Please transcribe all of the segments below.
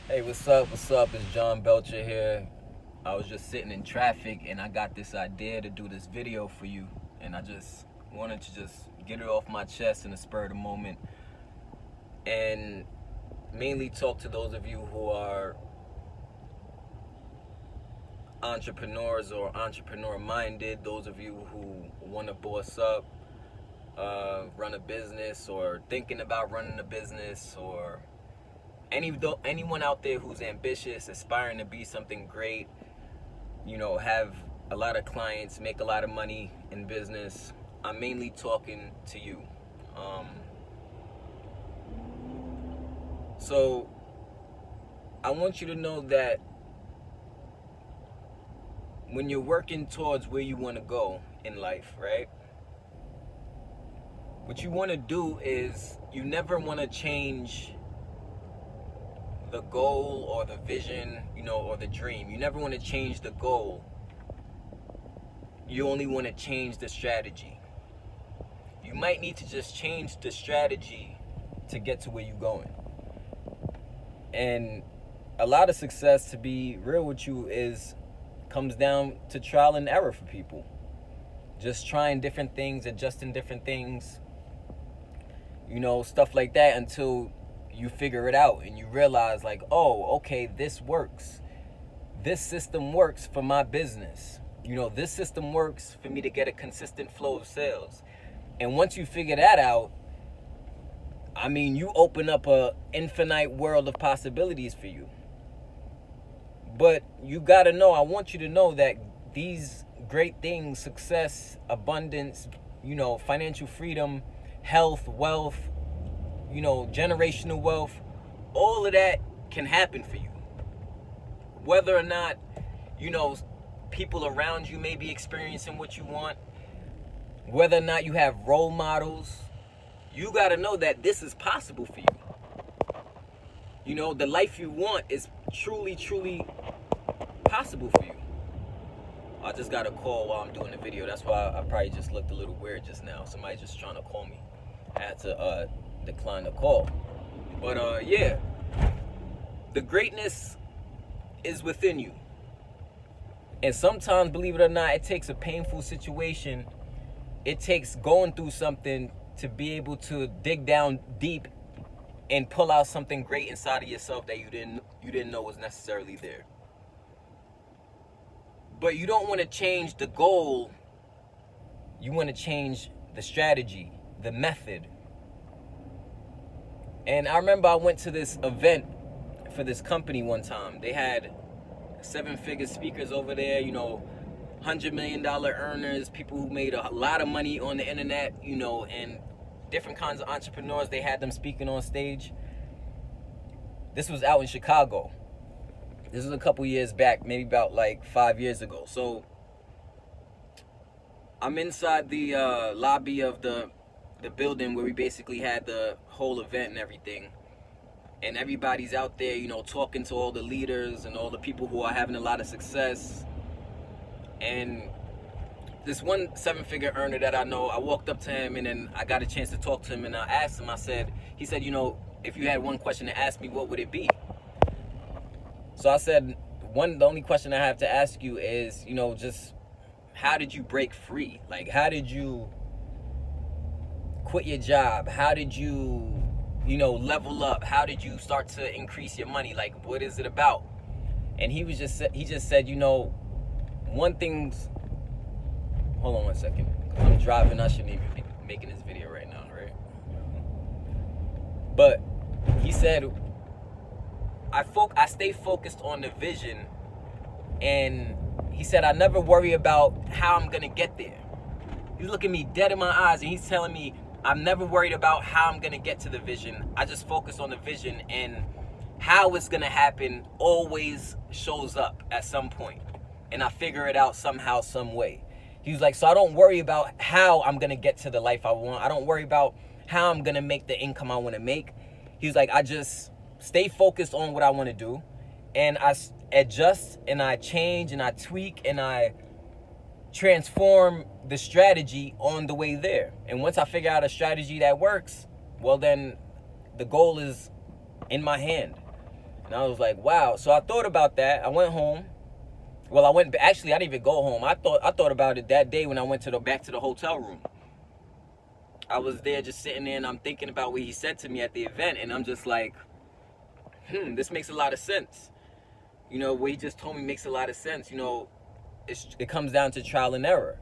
Hey, what's up? What's up? It's John Belcher here. I was just sitting in traffic and I got this idea to do this video for you. And I just wanted to just get it off my chest in the spur of the moment. And mainly talk to those of you who are entrepreneurs or entrepreneur minded, those of you who want to boss up, run a business, or thinking about running a business, or anyone out there who's ambitious, aspiring to be something great, have a lot of clients, make a lot of money in business. I'm mainly talking to you. So I want you to know that when you're working towards where you want to go in life, right? What you want to do is you never want to change the goal or the vision, or the dream. You never want to change the goal. You only want to change the strategy. You might need to just change the strategy to get to where you're going. And a lot of success, to be real with you, comes down to trial and error for people. Just trying different things, adjusting different things, stuff like that, until you figure it out and you realize, like, oh, okay, this works. This system works for my business. This system works for me to get a consistent flow of sales. And once you figure that out, you open up a infinite world of possibilities for you. But you gotta know, I want you to know that these great things, success, abundance, financial freedom, health, wealth, generational wealth, all of that can happen for you. Whether or not, people around you may be experiencing what you want, whether or not you have role models, you got to know that this is possible for you. The life you want is truly, truly possible for you. I just got a call while I'm doing the video. That's why I probably just looked a little weird just now. Somebody just trying to call me. I had to decline the call. But yeah, the greatness is within you. And sometimes, believe it or not, it takes a painful situation. It takes going through something to be able to dig down deep and pull out something great inside of yourself that you didn't know was necessarily there. But you don't want to change the goal. You want to change the strategy, the method. And I remember I went to this event for this company one time. They had 7-figure speakers over there, $100 million earners, people who made a lot of money on the internet, and different kinds of entrepreneurs. They had them speaking on stage. This was out in Chicago. This was a couple years back, maybe about like 5 years ago. So I'm inside the lobby of the building where we basically had the whole event and everything. And everybody's out there, talking to all the leaders and all the people who are having a lot of success. And this one 7-figure earner that I know, I walked up to him and then I got a chance to talk to him, and I asked him, he said, if you had one question to ask me, what would it be? So I said, the only question I have to ask you is, just how did you break free? Like, how did you quit your job? How did you, level up? How did you start to increase your money? Like, what is it about? And he just said, one thing's, hold on one second. I'm driving. I shouldn't even be making this video right now, right? But he said, I stay focused on the vision, and he said, I never worry about how I'm gonna get there. He's looking me dead in my eyes and he's telling me, I'm never worried about how I'm gonna get to the vision. I just focus on the vision, and how it's gonna happen always shows up at some point, and I figure it out somehow, some way. He was like, so I don't worry about how I'm gonna get to the life I want. I don't worry about how I'm gonna make the income I wanna make. He was like, I just stay focused on what I wanna do, and I adjust and I change and I tweak and I transform the strategy on the way there. And once I figure out a strategy that works, well, then the goal is in my hand. And I was like, wow. So I thought about that. I went home. Well, actually, I didn't even go home. I thought about it that day when I went back to the hotel room. I was there just sitting there, and I'm thinking about what he said to me at the event, and I'm just like, this makes a lot of sense. You know, what he just told me makes a lot of sense. You know, it comes down to trial and error.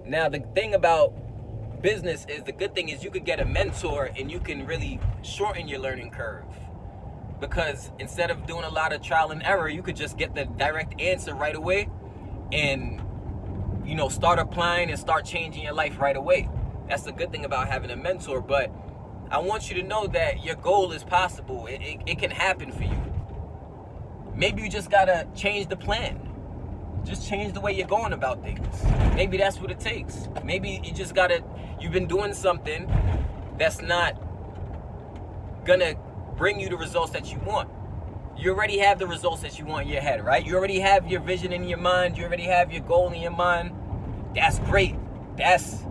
Now, the thing about business is, the good thing is you could get a mentor and you can really shorten your learning curve. Because instead of doing a lot of trial and error, you could just get the direct answer right away and, you know, start applying and start changing your life right away. That's the good thing about having a mentor. But I want you to know that your goal is possible. It can happen for you. Maybe you just gotta change the plan. Just change the way you're going about things. Maybe that's what it takes. Maybe you've been doing something that's not gonna bring you the results that you want. You already have the results that you want in your head, right? You already have your vision in your mind. You already have your goal in your mind. That's great. That's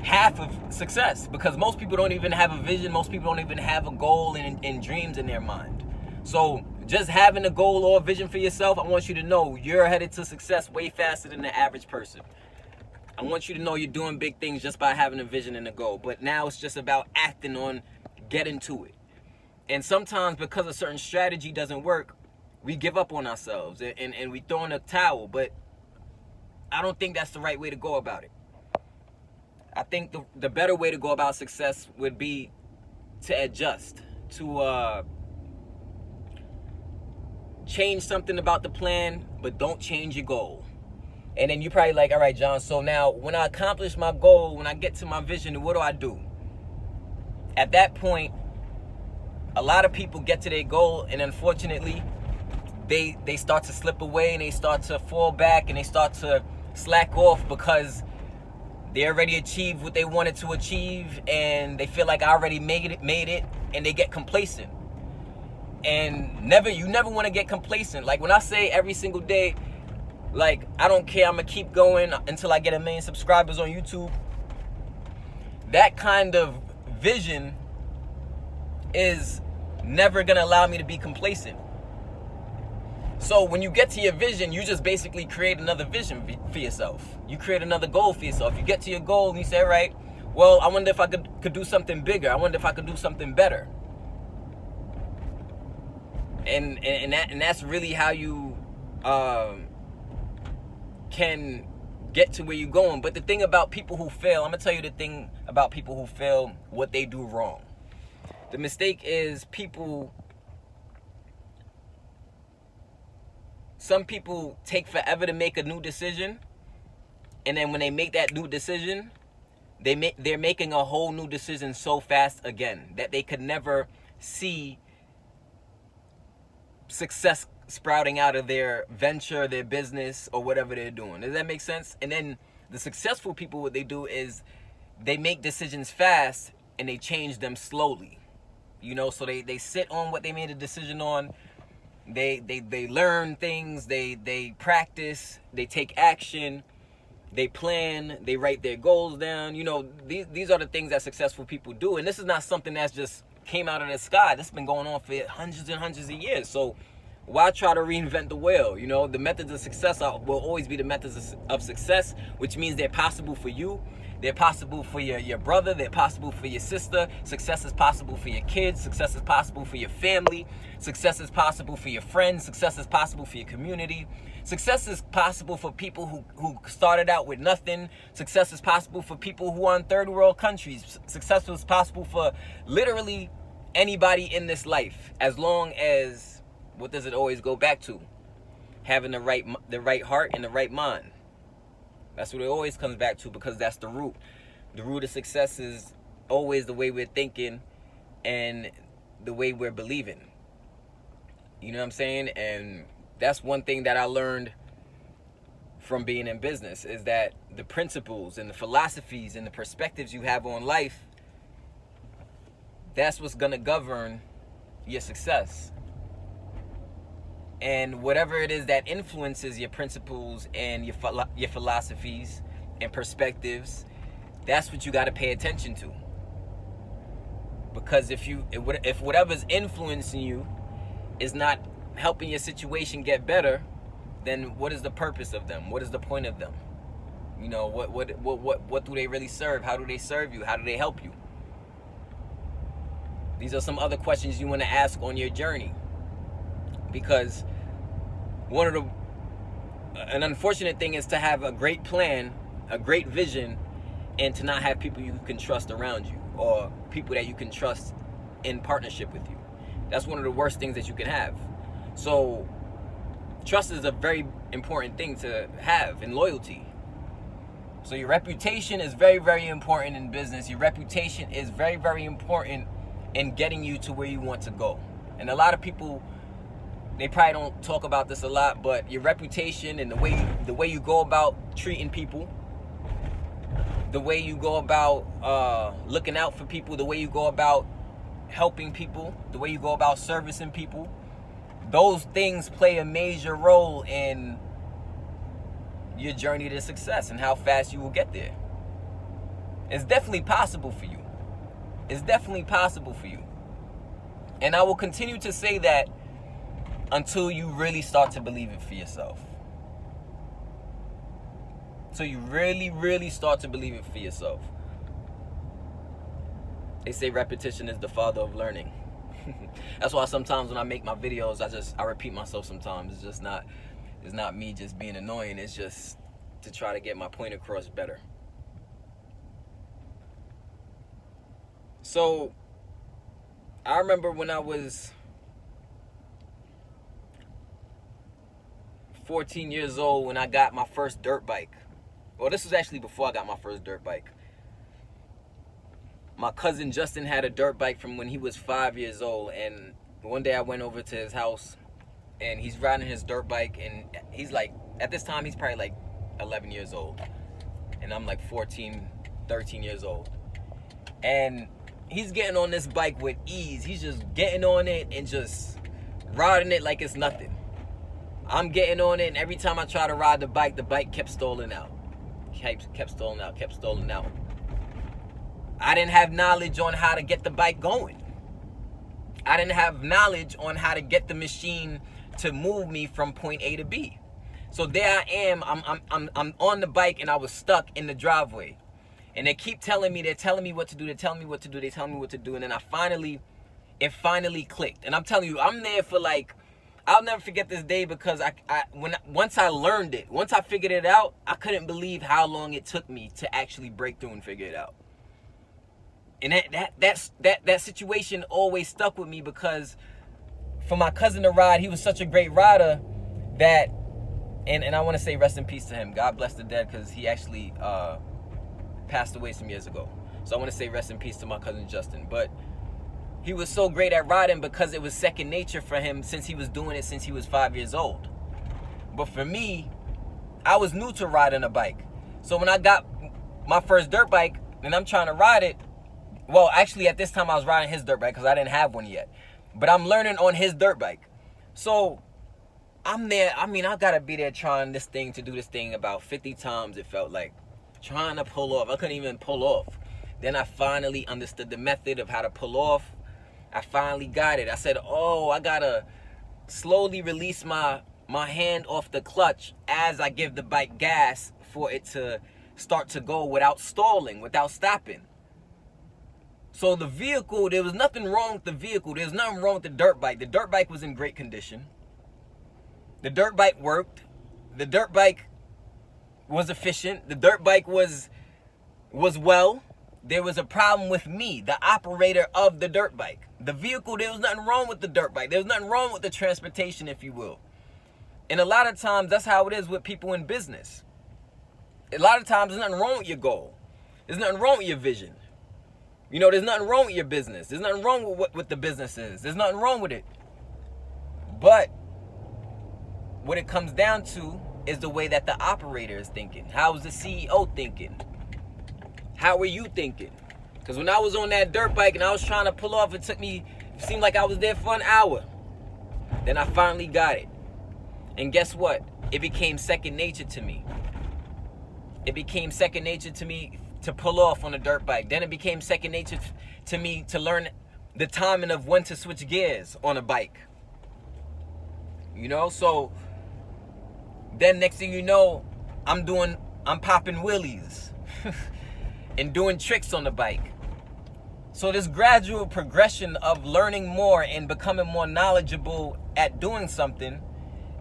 half of success, because most people don't even have a vision. Most people don't even have a goal and dreams in their mind. So just having a goal or a vision for yourself, I want you to know you're headed to success way faster than the average person. I want you to know you're doing big things just by having a vision and a goal. But now it's just about acting on getting to it. And sometimes because a certain strategy doesn't work, we give up on ourselves and we throw in a towel. But I don't think that's the right way to go about it. I think the better way to go about success would be to adjust, to change something about the plan, but don't change your goal. And then you're probably like, all right, John, so now when I accomplish my goal, when I get to my vision, what do I do? At that point, a lot of people get to their goal, and unfortunately, they start to slip away, and they start to fall back, and they start to slack off because they already achieved what they wanted to achieve, and they feel like I already made it, and they get complacent. And you never want to get complacent. Like when I say every single day, like, I don't care, I'm gonna keep going until I get 1 million subscribers on YouTube. That kind of vision is never gonna allow me to be complacent. So when you get to your vision, you just basically create another vision for yourself. You create another goal for yourself. You get to your goal and you say, all right, well, I wonder if I could do something bigger. I wonder if I could do something better. And that's really how you can get to where you're going. But the thing about people who fail, I'm gonna tell you the thing about people who fail, what they do wrong. The mistake is some people take forever to make a new decision, and then when they make that new decision, they're making a whole new decision so fast again that they could never see success sprouting out of their venture, their business, or whatever they're doing. Does that make sense? And then the successful people, what they do is they make decisions fast and they change them slowly. You know, so they sit on what they made a decision on. They learn things, they practice, they take action, they plan, they write their goals down. You know, these are the things that successful people do. And this is not something that's just came out of the sky. This has been going on for hundreds and hundreds of years. So why try to reinvent the wheel? You know, the methods of success will always be the methods of success, which means they're possible for you. They're possible for your brother. They're possible for your sister. Success is possible for your kids. Success is possible for your family. Success is possible for your friends. Success is possible for your community. Success is possible for people who started out with nothing. Success is possible for people who are in third world countries. Success is possible for literally anybody in this life, as long as, what does it always go back to? Having the right heart and the right mind. That's what it always comes back to, because that's the root. The root of success is always the way we're thinking and the way we're believing. You know what I'm saying? And that's one thing that I learned from being in business, is that the principles and the philosophies and the perspectives you have on life, that's what's going to govern your success. And whatever it is that influences your principles and your philosophies and perspectives, that's what you got to pay attention to. Because if whatever's influencing you is not helping your situation get better, then what is the purpose of them? What is the point of them? You know, what do they really serve? How do they serve you? How do they help you? These are some other questions you want to ask on your journey. Because an unfortunate thing is to have a great plan, a great vision, and to not have people you can trust around you, or people that you can trust in partnership with you. That's one of the worst things that you can have. So trust is a very important thing to have, and loyalty. So your reputation is very, very important in business. Your reputation is very, very important in getting you to where you want to go. And a lot of people, they probably don't talk about this a lot, but your reputation and the way you go about treating people, the way you go about looking out for people, the way you go about helping people, the way you go about servicing people, those things play a major role in your journey to success and how fast you will get there. It's definitely possible for you. It's definitely possible for you. And I will continue to say that until you really start to believe it for yourself. So you really, really start to believe it for yourself. They say repetition is the father of learning. That's why sometimes when I make my videos, I repeat myself sometimes. It's not me just being annoying. It's just to try to get my point across better. So I remember when I was 14 years old when I got my first dirt bike. Well, this was actually before I got my first dirt bike. My cousin Justin had a dirt bike from when he was 5 years old, and one day I went over to his house and he's riding his dirt bike, and he's like, at this time he's probably like 11 years old and I'm like 14, 13 years old, and he's getting on this bike with ease. He's just getting on it and just riding it like it's nothing. I'm getting on it, and every time I try to ride the bike kept stalling out. Kept stalling out. I didn't have knowledge on how to get the bike going. I didn't have knowledge on how to get the machine to move me from point A to B. So there I am, I'm on the bike, and I was stuck in the driveway. And they keep telling me, they're telling me what to do, they tell me what to do, and then it finally clicked. And I'm telling you, I'm there for like, I'll never forget this day, because once I learned it, once I figured it out, I couldn't believe how long it took me to actually break through and figure it out. And that situation always stuck with me, because for my cousin to ride, he was such a great rider that, and I want to say rest in peace to him. God bless the dead, because he actually passed away some years ago. So I want to say rest in peace to my cousin Justin. But he was so great at riding because it was second nature for him, since he was doing it since he was 5 years old. But for me, I was new to riding a bike. So when I got my first dirt bike and I'm trying to ride it, well, actually at this time I was riding his dirt bike because I didn't have one yet. But I'm learning on his dirt bike. So I'm there. I mean, I gotta be there trying to do this thing about 50 times, it felt like. Trying to pull off. I couldn't even pull off. Then I finally understood the method of how to pull off. I finally got it. I said, oh, I gotta slowly release my hand off the clutch as I give the bike gas for it to start to go without stalling, without stopping. So the vehicle, there was nothing wrong with the vehicle. There's nothing wrong with the dirt bike. The dirt bike was in great condition. The dirt bike worked. The dirt bike was efficient. The dirt bike was well. There was a problem with me, the operator of the dirt bike. The vehicle, there was nothing wrong with the dirt bike. There was nothing wrong with the transportation, if you will. And a lot of times, that's how it is with people in business. A lot of times, there's nothing wrong with your goal. There's nothing wrong with your vision. You know, there's nothing wrong with your business. There's nothing wrong with what the business is. There's nothing wrong with it. But what it comes down to is the way that the operator is thinking. How is the CEO thinking? How are you thinking? Because when I was on that dirt bike and I was trying to pull off, it seemed like I was there for an hour. Then I finally got it. And guess what? It became second nature to me. It became second nature to me to pull off on a dirt bike. Then it became second nature to me to learn the timing of when to switch gears on a bike. So then next thing you know, I'm popping wheelies and doing tricks on the bike. So this gradual progression of learning more and becoming more knowledgeable at doing something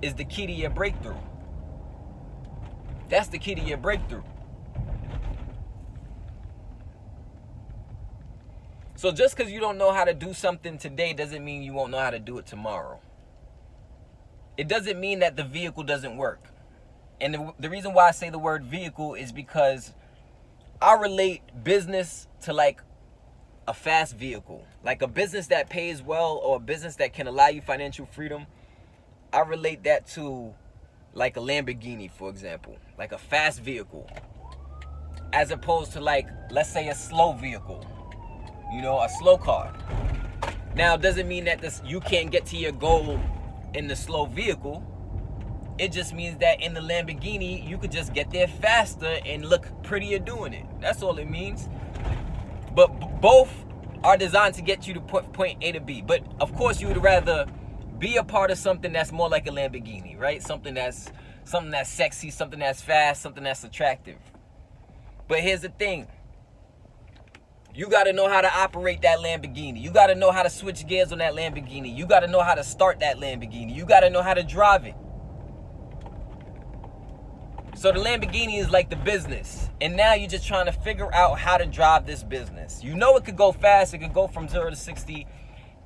is the key to your breakthrough. That's the key to your breakthrough. So just because you don't know how to do something today doesn't mean you won't know how to do it tomorrow. It doesn't mean that the vehicle doesn't work. And the reason why I say the word vehicle is because I relate business to like a fast vehicle. Like a business that pays well or a business that can allow you financial freedom. I relate that to like a Lamborghini, for example. Like a fast vehicle. As opposed to like, let's say a slow vehicle. A slow car. Now, it doesn't mean that you can't get to your goal in the slow vehicle. It just means that in the Lamborghini, you could just get there faster and look prettier doing it. That's all it means. But both are designed to get you to point A to B. But of course, you would rather be a part of something that's more like a Lamborghini, right? Something that's sexy, something that's fast, something that's attractive. But here's the thing. You got to know how to operate that Lamborghini. You got to know how to switch gears on that Lamborghini. You got to know how to start that Lamborghini. You got to know how to drive it. So the Lamborghini is like the business. And now you're just trying to figure out how to drive this business. It could go fast. It could go from 0 to 60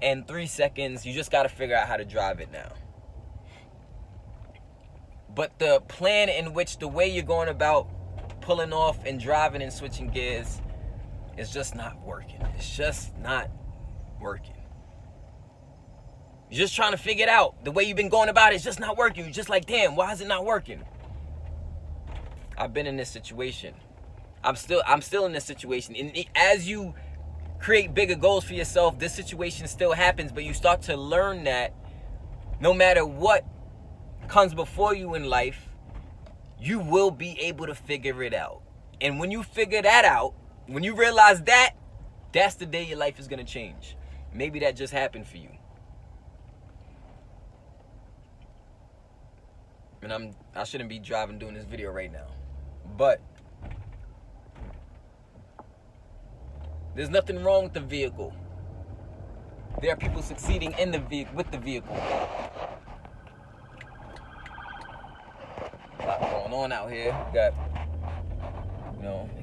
in 3 seconds. You just got to figure out how to drive it now. But the plan in which the way you're going about pulling off and driving and switching gears, it's just not working. It's just not working. You're just trying to figure it out. The way you've been going about it is just not working. You're just like, damn, why is it not working? I've been in this situation. I'm still in this situation. And as you create bigger goals for yourself, this situation still happens, but you start to learn that no matter what comes before you in life, you will be able to figure it out. And when you figure that out, when you realize that, that's the day your life is going to change. Maybe that just happened for you. And I shouldn't be driving doing this video right now. But there's nothing wrong with the vehicle. There are people succeeding in the with the vehicle. A lot going on out here. We got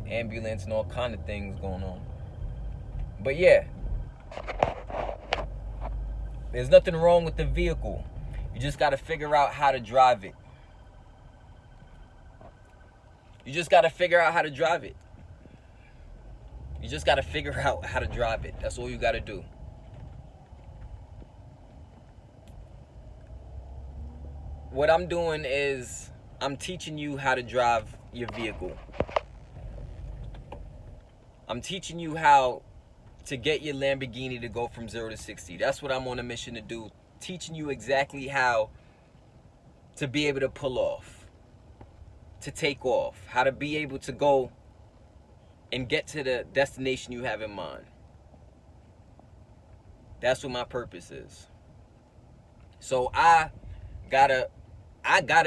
ambulance and all kind of things going on. But yeah, there's nothing wrong with the vehicle. You just got to figure out how to drive it. You just got to figure out how to drive it. You just got to figure out how to drive it. That's all you got to do. What I'm doing is I'm teaching you how to drive your vehicle. I'm teaching you how to get your Lamborghini to go from 0 to 60. That's what I'm on a mission to do. Teaching you exactly how to be able to pull off, to take off, how to be able to go and get to the destination you have in mind. That's what my purpose is. So I gotta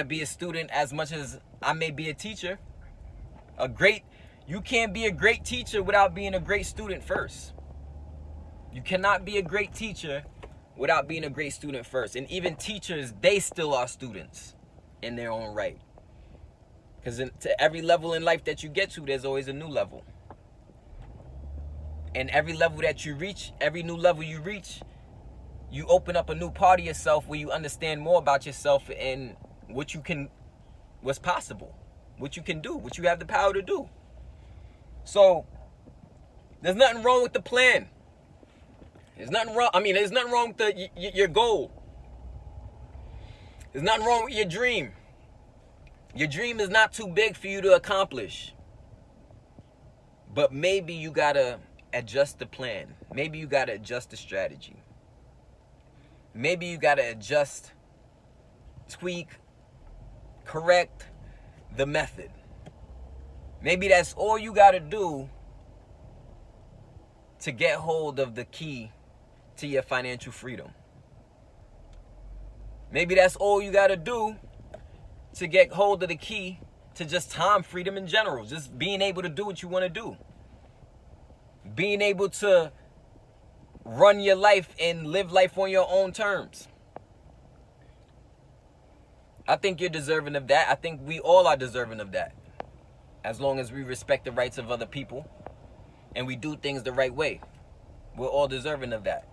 be a student as much as I may be a teacher. You can't be a great teacher without being a great student first. You cannot be a great teacher without being a great student first. And even teachers, they still are students in their own right. Because to every level in life that you get to, there's always a new level. And every level that you reach, every new level you reach, you open up a new part of yourself where you understand more about yourself and what's possible, what you can do, what you have the power to do. So, there's nothing wrong with the plan. There's nothing wrong with your goal. There's nothing wrong with your dream. Your dream is not too big for you to accomplish. But maybe you gotta adjust the plan. Maybe you gotta adjust the strategy. Maybe you gotta adjust, tweak, correct the method. Maybe that's all you gotta do to get hold of the key to your financial freedom. Maybe that's all you got to do to get hold of the key to just time freedom in general. Just being able to do what you want to do. Being able to run your life and live life on your own terms. I think you're deserving of that. I think we all are deserving of that. As long as we respect the rights of other people and we do things the right way. We're all deserving of that.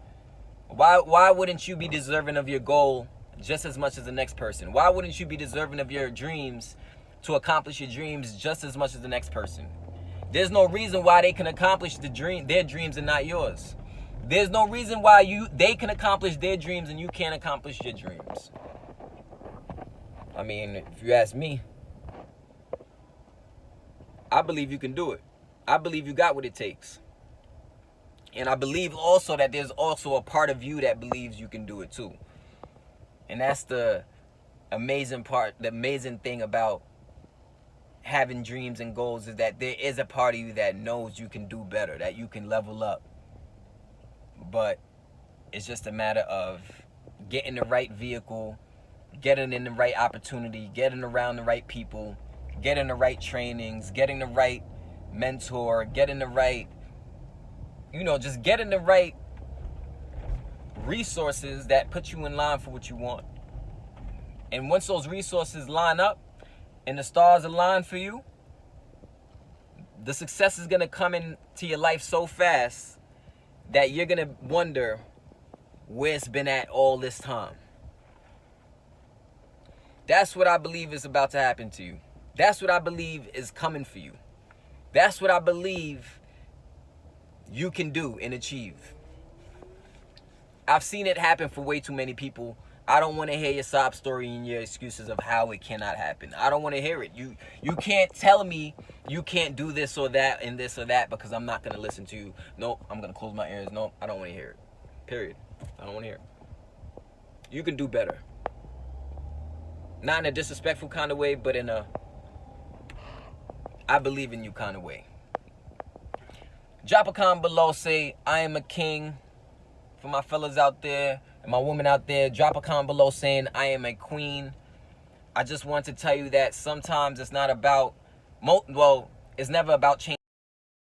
Why wouldn't you be deserving of your goal just as much as the next person? Why wouldn't you be deserving of your dreams to accomplish your dreams just as much as the next person? There's no reason why they can accomplish their dreams and not yours. There's no reason why they can accomplish their dreams and you can't accomplish your dreams. I mean, if you ask me, I believe you can do it. I believe you got what it takes. And I believe also that there's also a part of you that believes you can do it too. And that's the amazing part, the amazing thing about having dreams and goals, is that there is a part of you that knows you can do better, that you can level up. But it's just a matter of getting the right vehicle, getting in the right opportunity, getting around the right people, getting the right trainings, getting the right mentor, getting the right, just getting the right resources that put you in line for what you want. And once those resources line up and the stars align for you, the success is going to come into your life so fast that you're going to wonder where it's been at all this time. That's what I believe is about to happen to you. That's what I believe is coming for you. That's what I believe you can do and achieve. I've seen it happen for way too many people. I don't want to hear your sob story and your excuses of how it cannot happen. I don't want to hear it. You can't tell me you can't do this or that and this or that, because I'm not going to listen to you. Nope, I'm going to close my ears. Nope, I don't want to hear it. Period. I don't want to hear it. You can do better. Not in a disrespectful kind of way, but in a I believe in you kind of way. Drop a comment below, say I am a king. For my fellas out there and my women out there, drop a comment below saying I am a queen. I just want to tell you that sometimes it's not about, it's never about changing.